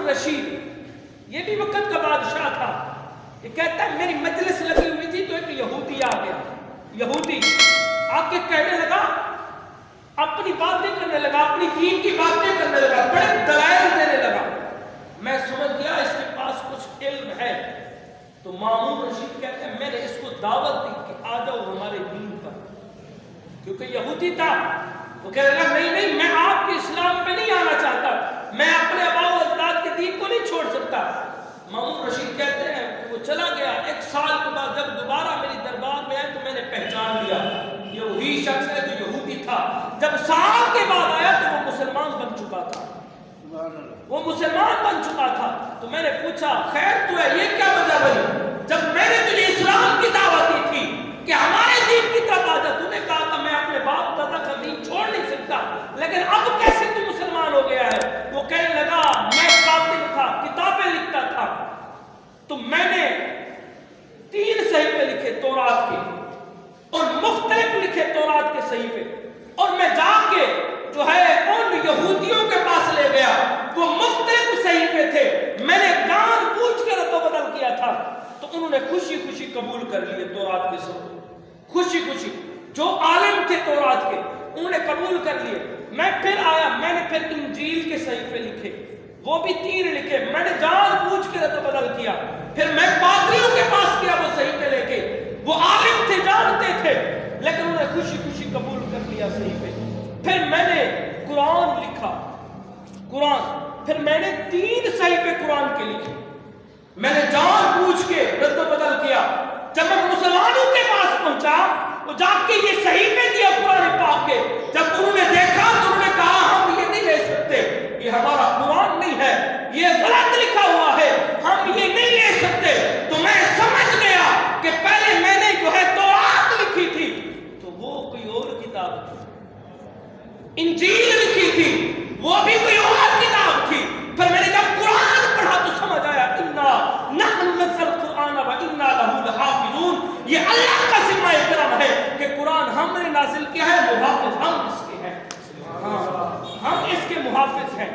الرشید یہ بھی وقت کا بادشاہ تھا. یہ کہتا ہے میری مجلس لگی ہوئی تھی تو ایک یہودی آ گیا. یہودی آ کے کہنے لگا, اپنی باتیں کرنے لگا, اپنی دین کی باتیں کرنے لگا, بڑے دلائل دینے لگا. میں سمجھ گیا اس کے پاس کچھ علم ہے. تو مامون رشید کہتے ہیں میں نے اس کو دعوت دی کہ آ جاؤ ہمارے دین پر, کیونکہ یہودی تھا. وہ کہہ رہا نہیں میں آپ کے اسلام پہ نہیں آنا چاہتا, میں اپنے آباء و اجداد کے دین کو نہیں چھوڑ سکتا. مامون رشید کہتے ہیں کہ وہ چلا گیا. 1 سال کے بعد جب دوبارہ میری دربار میں آئے تو میں نے پہچان لیا یہ وہی شخص ہے جو یہودی تھا. جب سال کے بعد آیا تو وہ مسلمان بن چکا تھا. وہ مسلمان بن چکا تھا. تو میں نے پوچھا خیر تو ہے, یہ کیا وجہ بنی جب میں نے تجھے اسلام کی دعوت دی تھی کہ ہمارے دین کی طرف آ جا, تو نے کہا تھا میں اپنے باپ دادا کا دین چھوڑ نہیں سکتا, لیکن اب کیسے تو مسلمان ہو گیا ہے؟ وہ کہنے لگا میں کاتب تھا, کتابیں لکھتا تھا, تو میں نے 3 صحیفے لکھے تورات کے, اور مختلف لکھے تورات کے صحیفے, اور میں جا کے جو ہے ان یہودیوں کے پاس لے گیا. وہ مختلف صحیفے تھے, میں نے جان بوجھ کے رد و بدل کیا تھا. تو انہوں نے خوشی خوشی قبول کر لیے تورات کے صحیفے, خوشی خوشی. جو عالم تھے تورات کے انہوں نے قبول کر لیے. میں پھر آیا, میں نے پھر انجیل کے صحیفے لکھے, وہ بھی 3 لکھے. میں نے جان بوجھ کے رد و بدل کیا. پھر میں پادریوں کے پاس گیا وہ صحیفے لے کے. وہ عالم تھے, جانتے تھے, لیکن انہوں نے خوشی خوشی قبول کر لیا صحیفے. پھر میں نے قرآن لکھا, قرآن. پھر میں نے 3 صحیفے قرآن کے لکھے. میں نے جان بوجھ کے رد و بدل کیا. جب میں مسلمانوں کے پاس پہنچا, وہ جا کے یہ صحیفے دیا قرآن پاک کے. جب انہوں نے دیکھا تو انہوں نے کہا ہم یہ نہیں لے سکتے, یہ ہمارا قرآن نہیں ہے, یہ غلط لکھا ہوا ہے, ہم یہ نہیں لے سکتے. تو میں سمجھ گیا کہ پہلے میں نے جو ہے تورات لکھی تھی تو وہ کوئی اور کتاب تھی, انجیل لکھی تھی وہ بھی کوئی اور کتاب تھی. پھر میں نے جب قرآن پڑھا تو سمجھ آیا انا نحن نزل القرآن و انا لہ لحافظون. یہ اللہ کا ذمہ کرم ہے کہ قرآن ہم نے نازل کیا ہے, محافظ ہم اس کے ہیں, ہم اس کے محافظ ہیں.